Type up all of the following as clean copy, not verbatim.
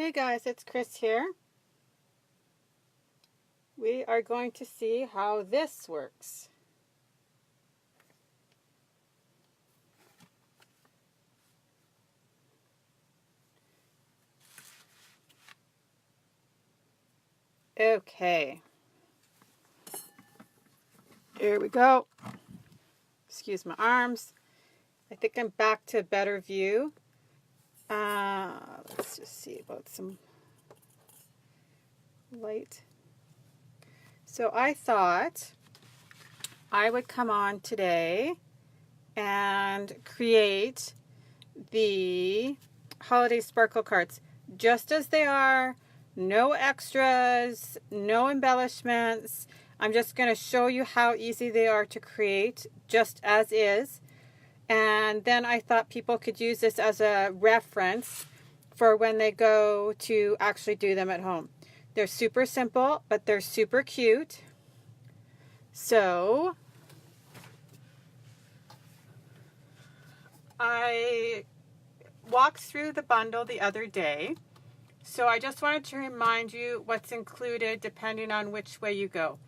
Hey guys, it's Chris here. We are going to see how this works. Okay, here we go. Excuse my arms. I think I'm back to a better view. Let's just see about some light. So I thought I would come on today and create the holiday sparkle cards just as they are. No extras, no embellishments. I'm just going to show you how easy they are to create just as is. And then I thought people could use this as a reference for when they go to actually do them at home. They're super simple, but they're super cute. So I walked through the bundle the other day. So I just wanted to remind you what's included depending on which way you go.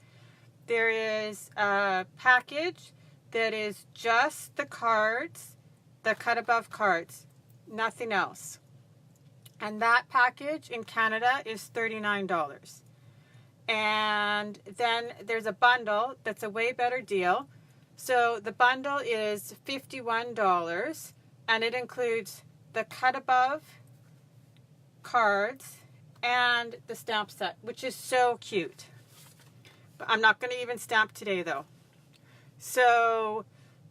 There is a package that is just the cards, the cut above cards, nothing else. And that package in Canada is $39. And then there's a bundle that's a way better deal. So the bundle is $51 and it includes the cut above cards and the stamp set, which is so cute. But I'm not going to even stamp today though. So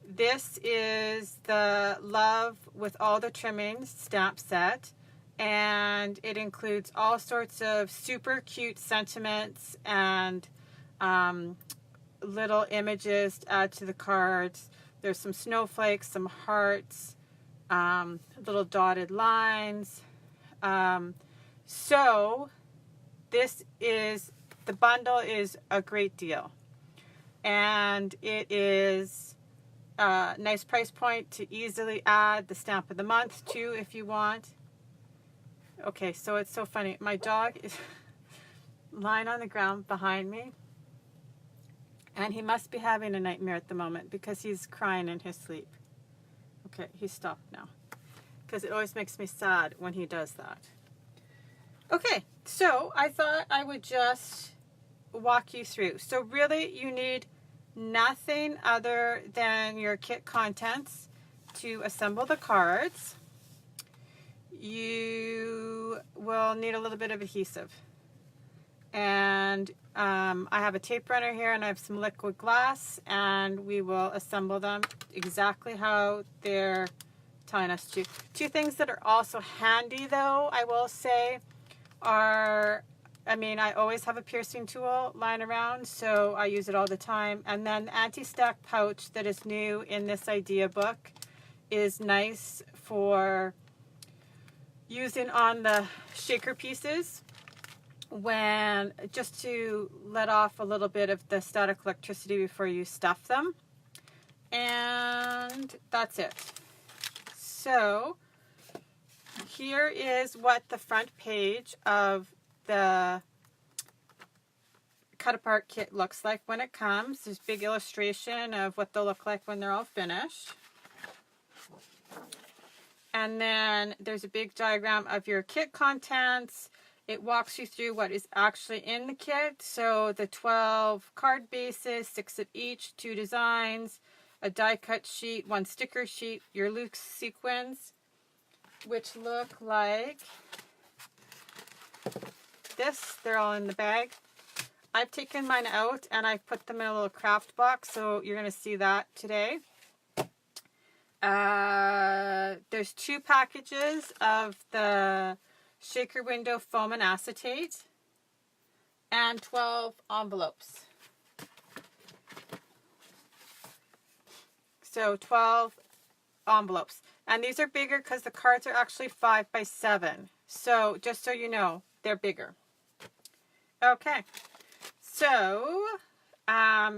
this is the Love with All the Trimmings stamp set, and it includes all sorts of super cute sentiments and little images to add to the cards. There's some snowflakes, some hearts, little dotted lines. So this is, the bundle is a great deal. And it is a nice price point to easily add the stamp of the month to if you want. Okay, so it's so funny. My dog is lying on the ground behind me. And he must be having a nightmare at the moment because he's crying in his sleep. Okay, he's stopped now. Because it always makes me sad when he does that. Okay, so I thought I would just walk you through. So really you need nothing other than your kit contents to assemble the cards. You will need a little bit of adhesive. And I have a tape runner here and I have some liquid glass and we will assemble them exactly how they're telling us to. Two things that are also handy though, I will say, are, I always have a piercing tool lying around, so I use it all the time. And then the anti-stack pouch that is new in this idea book is nice for using on the shaker pieces when, just to let off a little bit of the static electricity before you stuff them. And that's it. So here is what the front page of the cut apart kit looks like when it comes. There's a big illustration of what they'll look like when they're all finished. And then there's a big diagram of your kit contents. It walks you through what is actually in the kit. So the 12 card bases, 6 of each, 2 designs, a die cut sheet, 1 sticker sheet, your loose sequins, which look like this. They're all in the bag. I've taken mine out and I've put them in a little craft box, so you're going to see that today. There's 2 packages of the shaker window foam and acetate and 12 envelopes. So 12 envelopes. And these are bigger because the cards are actually 5 by 7. So just so you know, they're bigger. Okay. So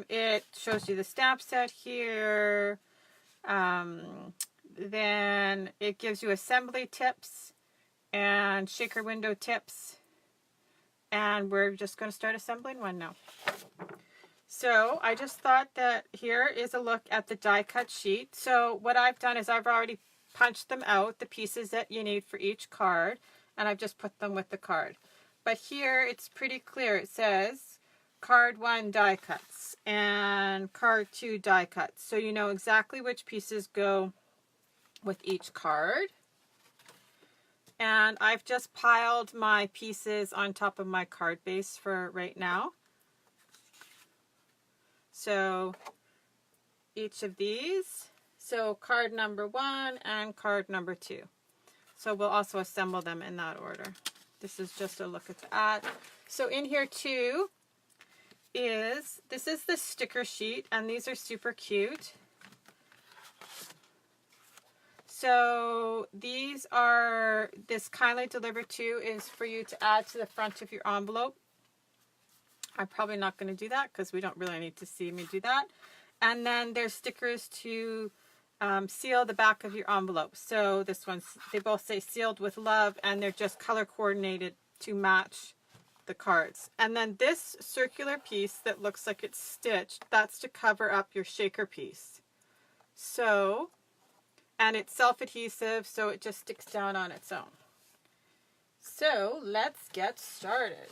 it shows you the stamp set here. Then it gives you assembly tips and shaker window tips, and we're just going to start assembling one now. So I just thought that here is a look at the die cut sheet. So what I've done is I've already punched them out, the pieces that you need for each card, and I've just put them with the card. But here it's pretty clear. It says card 1 die cuts and card 2 die cuts. So you know exactly which pieces go with each card. And I've just piled my pieces on top of my card base for right now. So each of these, so card number 1 and card number 2. So we'll also assemble them in that order. This is just a look at that. So in here too this is the sticker sheet, and these are super cute. So these are, this kindly delivered to is for you to add to the front of your envelope. I'm probably not going to do that because we don't really need to see me do that. And then there's stickers to seal the back of your envelope. So this one's, they both say sealed with love, and they're just color coordinated to match the cards. And then this circular piece that looks like it's stitched, that's to cover up your shaker piece. So, and it's self-adhesive, so it just sticks down on its own. So let's get started.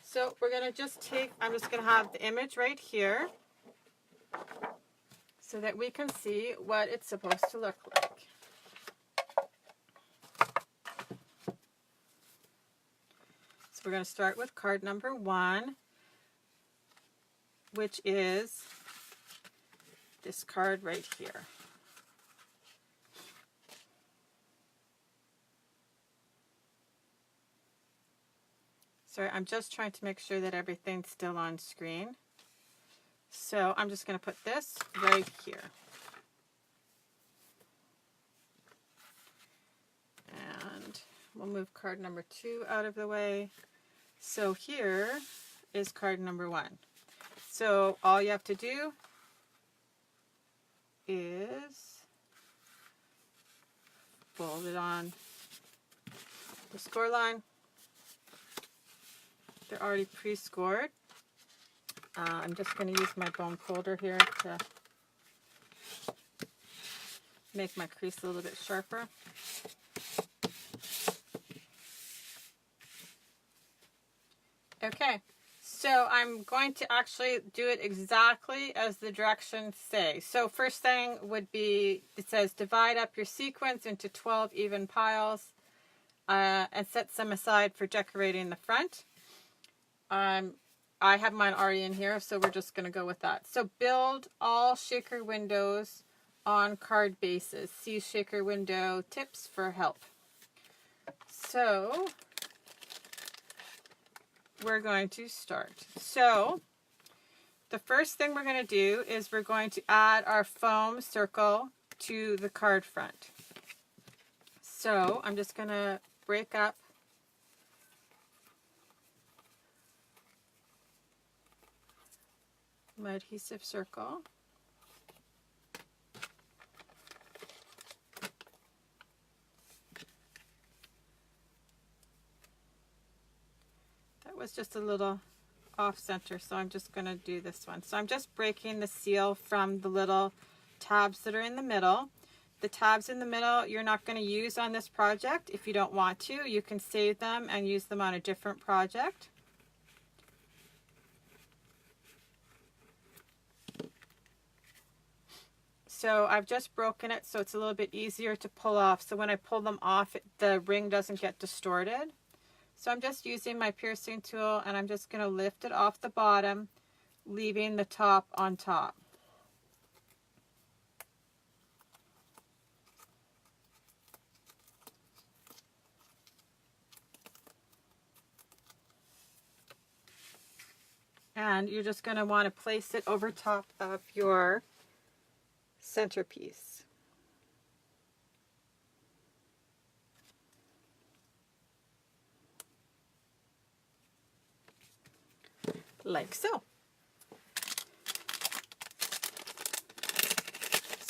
So we're going to just take, I'm just going to have the image right here so that we can see what it's supposed to look like. So we're going to start with card number 1, which is this card right here. Sorry, I'm just trying to make sure that everything's still on screen. So I'm just going to put this right here. And we'll move card number 2 out of the way. So here is card number 1. So all you have to do is fold it on the score line. They're already pre-scored. I'm just going to use my bone folder here to make my crease a little bit sharper. Okay, so I'm going to actually do it exactly as the directions say. So first thing would be, it says divide up your sequins into 12 even piles and set some aside for decorating the front. I have mine already in here, so we're just going to go with that. So build all shaker windows on card bases. See shaker window tips for help. So we're going to start. So the first thing we're going to do is we're going to add our foam circle to the card front. So I'm just going to break up my adhesive circle. That was just a little off center, so I'm just going to do this one. So I'm just breaking the seal from the little tabs that are in the middle. The tabs in the middle you're not going to use on this project. If you don't want to, you can save them and use them on a different project. So I've just broken it so it's a little bit easier to pull off. So when I pull them off, the ring doesn't get distorted. So I'm just using my piercing tool, and I'm just going to lift it off the bottom, leaving the top on top. And you're just going to want to place it over top of your centerpiece. Like so.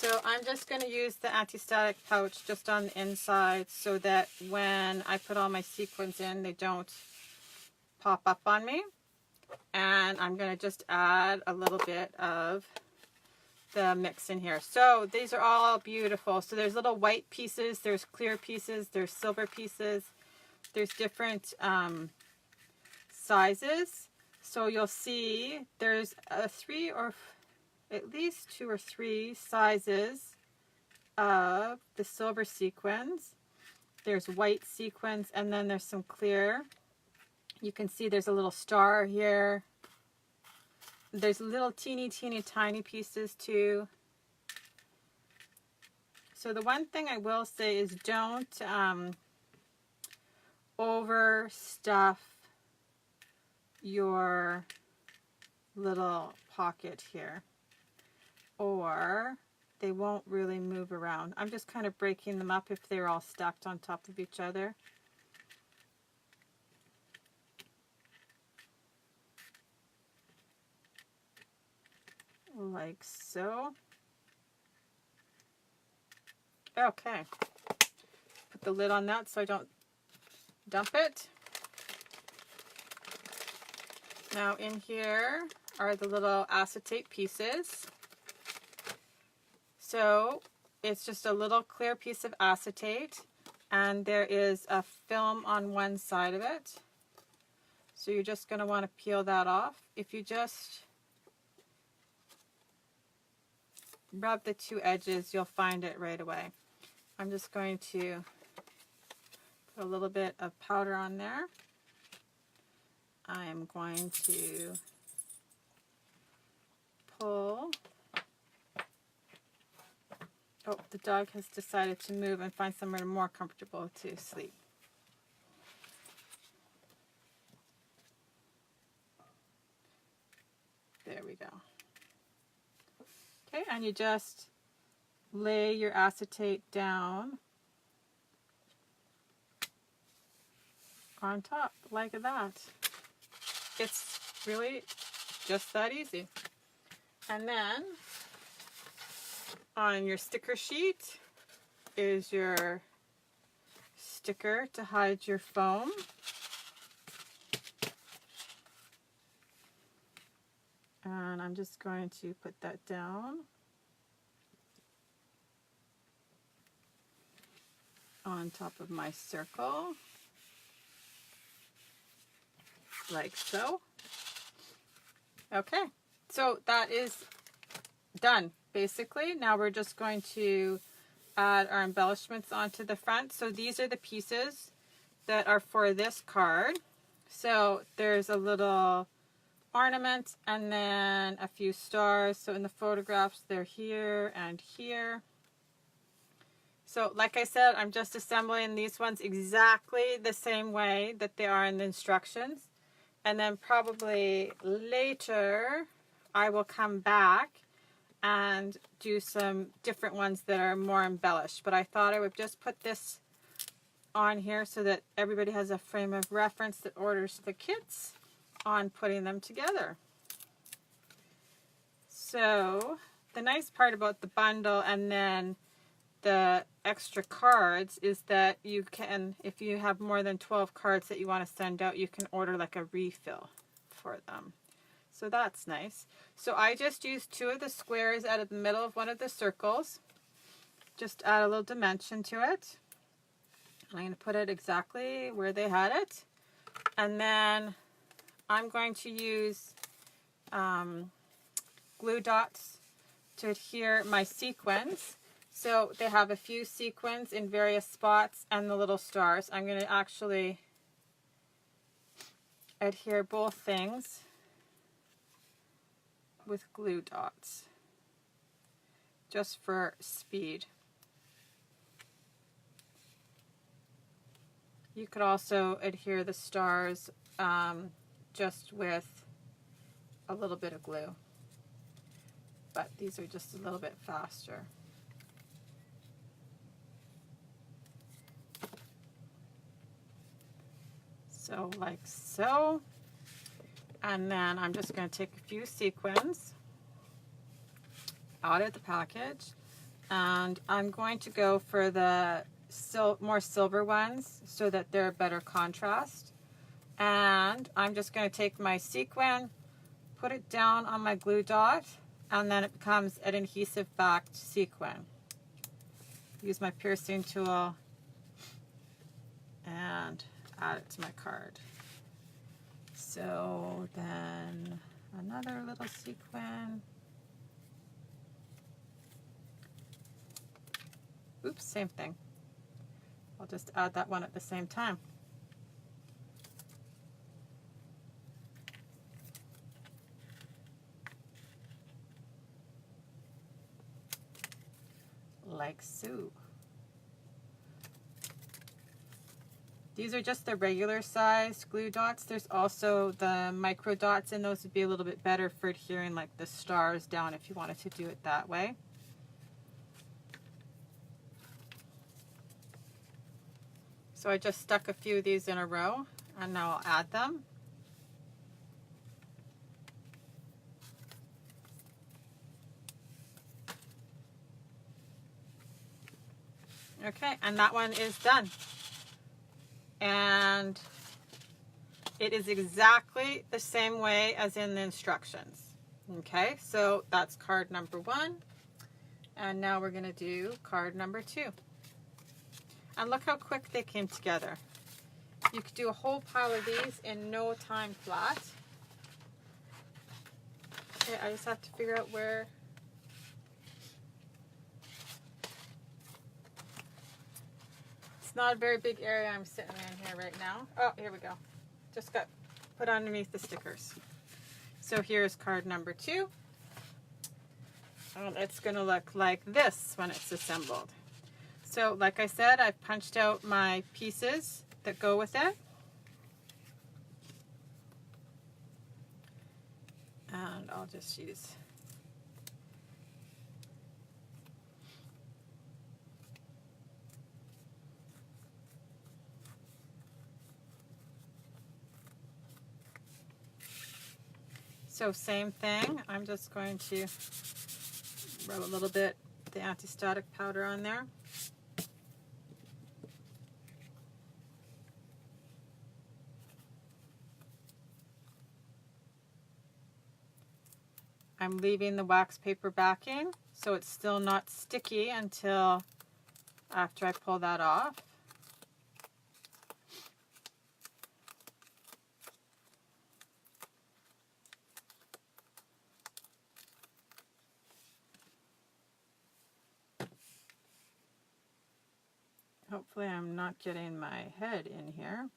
So I'm just going to use the anti-static pouch just on the inside so that when I put all my sequins in, they don't pop up on me. And I'm going to just add a little bit of the mix in here. So these are all beautiful. So there's little white pieces, there's clear pieces, there's silver pieces, there's different sizes. So you'll see there's three or at least 2 or 3 sizes of the silver sequins. There's white sequins, and then there's some clear. You can see there's a little star here. There's little teeny tiny pieces too. So the one thing I will say is don't overstuff your little pocket here, or they won't really move around. I'm just kind of breaking them up if they're all stacked on top of each other. Like so. Okay. Put the lid on that so I don't dump it. Now in here are the little acetate pieces. So it's just a little clear piece of acetate, and there is a film on one side of it. So you're just going to want to peel that off. If you just rub the 2 edges, you'll find it right away. I'm just going to put a little bit of powder on there. I'm going to pull. Oh, the dog has decided to move and find somewhere more comfortable to sleep. There we go. Okay, and you just lay your acetate down on top like that. It's really just that easy. And then on your sticker sheet is your sticker to hide your foam. And I'm just going to put that down on top of my circle, like so. Okay, so that is done, basically. Now we're just going to add our embellishments onto the front. So these are the pieces that are for this card. So there's a little ornament and then a few stars. So in the photographs, they're here and here. So like I said, I'm just assembling these ones exactly the same way that they are in the instructions. And then probably later, I will come back and do some different ones that are more embellished. But I thought I would just put this on here so that everybody has a frame of reference that orders the kits on putting them together. So the nice part about the bundle and then the extra cards is that you can, if you have more than 12 cards that you want to send out, you can order like a refill for them. So that's nice. So I just used 2 of the squares out of the middle of one of the circles. Just add a little dimension to it. I'm going to put it exactly where they had it. And then I'm going to use glue dots to adhere my sequins. So they have a few sequins in various spots and the little stars. I'm going to actually adhere both things with glue dots just for speed. You could also adhere the stars just with a little bit of glue, but these are just a little bit faster. So like so, and then I'm just going to take a few sequins out of the package. And I'm going to go for the more silver ones so that they're a better contrast. And I'm just going to take my sequin, put it down on my glue dot, and then it becomes an adhesive backed sequin. Use my piercing tool and add it to my card. So then another little sequin. Oops, same thing. I'll just add that one at the same time. Like so. These are just the regular size glue dots. There's also the micro dots, and those would be a little bit better for adhering like the stars down if you wanted to do it that way. So I just stuck a few of these in a row, and now I'll add them. Okay, and that one is done. And it is exactly the same way as in the instructions. Okay, so that's card number 1. And now we're going to do card number 2. And look how quick they came together. You could do a whole pile of these in no time flat. Okay, I just have to figure out where. It's not a very big area I'm sitting in here right now. Oh, here we go. Just got put underneath the stickers. So here's card number 2. And it's going to look like this when it's assembled. So like I said, I've punched out my pieces that go with it. And I'll just use so same thing. I'm just going to rub a little bit of the anti-static powder on there. I'm leaving the wax paper backing so it's still not sticky until after I pull that off. Hopefully I'm not getting my head in here.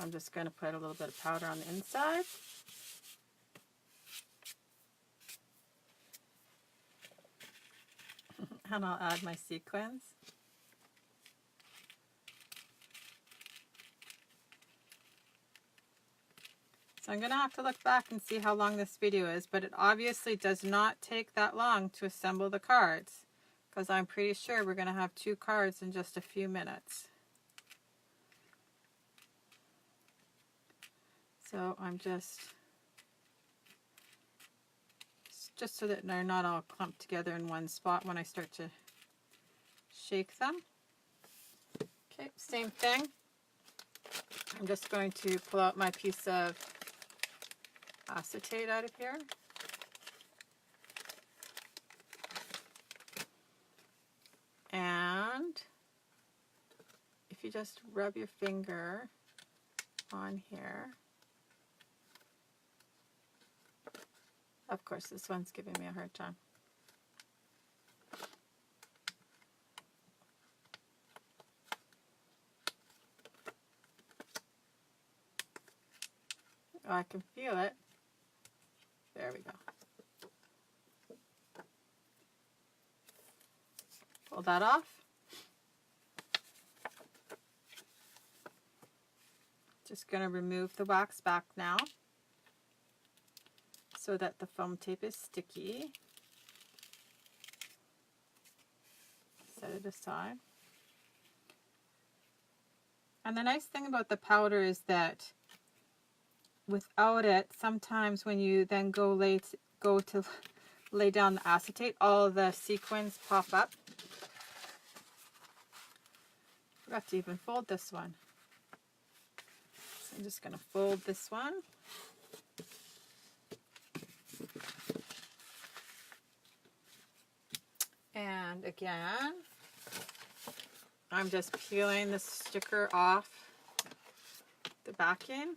I'm just going to put a little bit of powder on the inside. And I'll add my sequins. So I'm going to have to look back and see how long this video is, but it obviously does not take that long to assemble the cards, because I'm pretty sure we're going to have 2 cards in just a few minutes. So I'm just so that they're not all clumped together in one spot when I start to shake them. Okay, same thing. I'm just going to pull out my piece of acetate out of here. And if you just rub your finger on here. Of course, this one's giving me a hard time. Oh, I can feel it. There we go. Pull that off. Just going to remove the wax back now. so that the foam tape is sticky. Set it aside. And the nice thing about the powder is that without it, sometimes when you then go to lay down the acetate, all the sequins pop up. Forgot to even fold this one. So I'm just going to fold this one. And again, I'm just peeling the sticker off the backing.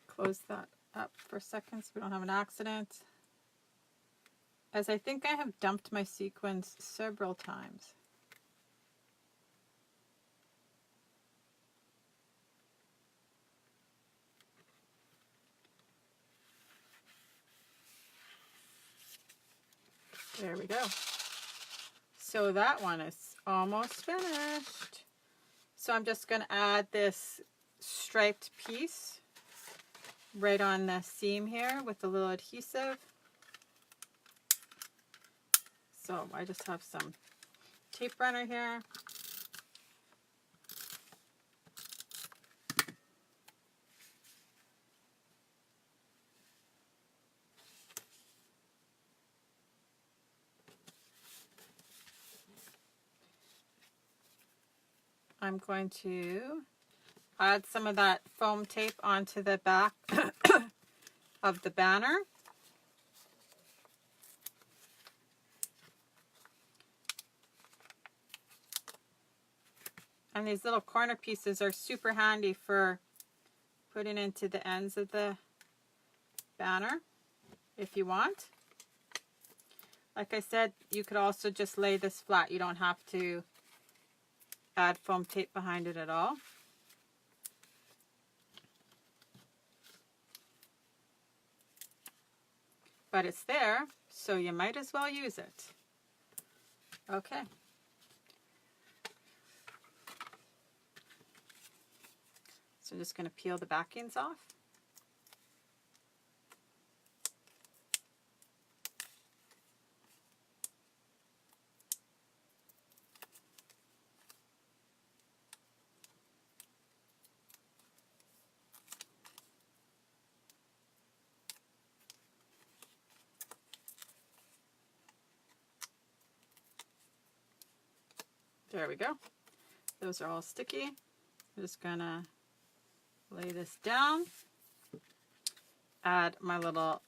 Close that up for a second so we don't have an accident, as I think I have dumped my sequins several times. There we go. So that one is almost finished. So I'm just going to add this striped piece right on the seam here with a little adhesive. So I just have some tape runner here. I'm going to add some of that foam tape onto the back of the banner. And these little corner pieces are super handy for putting into the ends of the banner if you want. Like I said, you could also just lay this flat. You don't have to add foam tape behind it at all. But it's there, so you might as well use it. Okay. So I'm just going to peel the backings off. There we go. Those are all sticky. I'm just going to lay this down. Add my little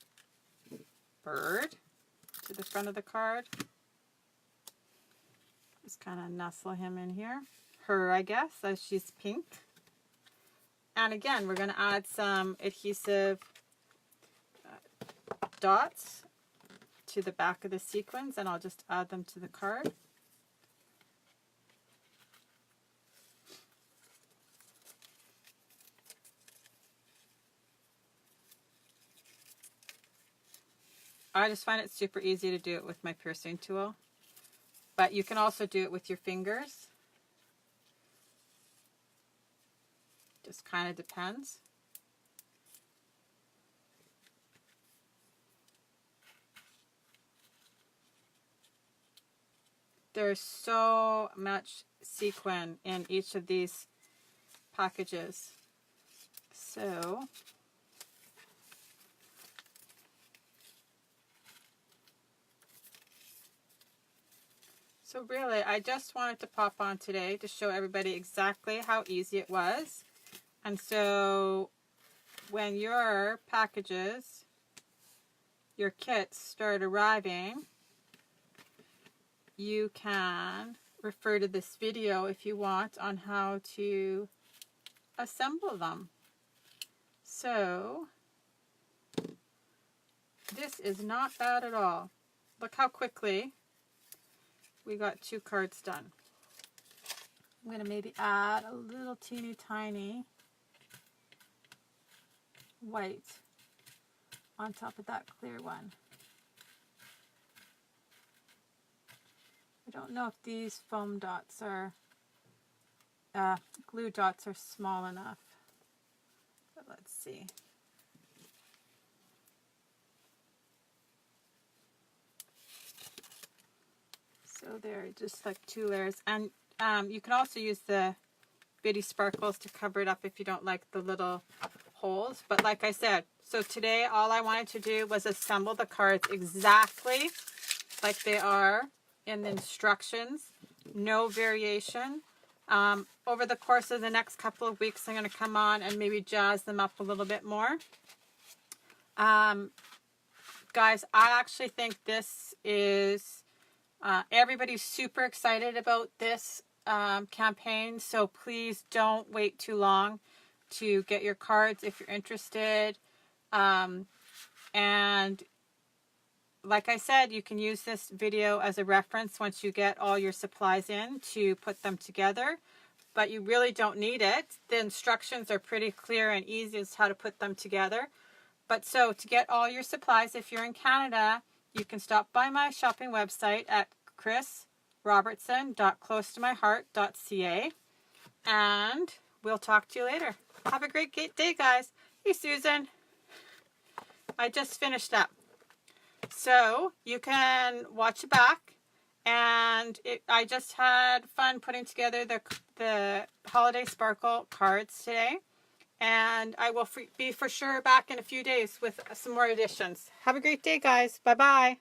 bird to the front of the card. Just kind of nestle him in here. Her, I guess, as she's pink. And again, we're going to add some adhesive dots to the back of the sequins, and I'll just add them to the card. I just find it super easy to do it with my piercing tool, but you can also do it with your fingers. Just kind of depends. There's so much sequin in each of these packages. So really, I just wanted to pop on today to show everybody exactly how easy it was. And so when your packages, your kits start arriving, you can refer to this video if you want on how to assemble them. So this is not bad at all. Look how quickly we got 2 cards done. I'm going to maybe add a little teeny tiny white on top of that clear one. I don't know if these foam dots are, glue dots are small enough. let's see. So there, just like 2 layers. And you can also use the bitty sparkles to cover it up if you don't like the little holes. But like I said, so today all I wanted to do was assemble the cards exactly like they are in the instructions. No variation. Over the course of the next couple of weeks, I'm going to come on and maybe jazz them up a little bit more. Guys, I actually think this is, everybody's super excited about this campaign, so please don't wait too long to get your cards if you're interested. And like I said, you can use this video as a reference once you get all your supplies in to put them together, but you really don't need it. The instructions are pretty clear and easy as to how to put them together. But so to get all your supplies, if you're in Canada, you can stop by my shopping website at chrisrobertson.closetomyheart.ca, and we'll talk to you later. Have a great day, guys. Hey, Susan. I just finished up. So you can watch it back, and I just had fun putting together the Holiday Sparkle cards today. And I will be for sure back in a few days with some more additions. Have a great day, guys. Bye-bye.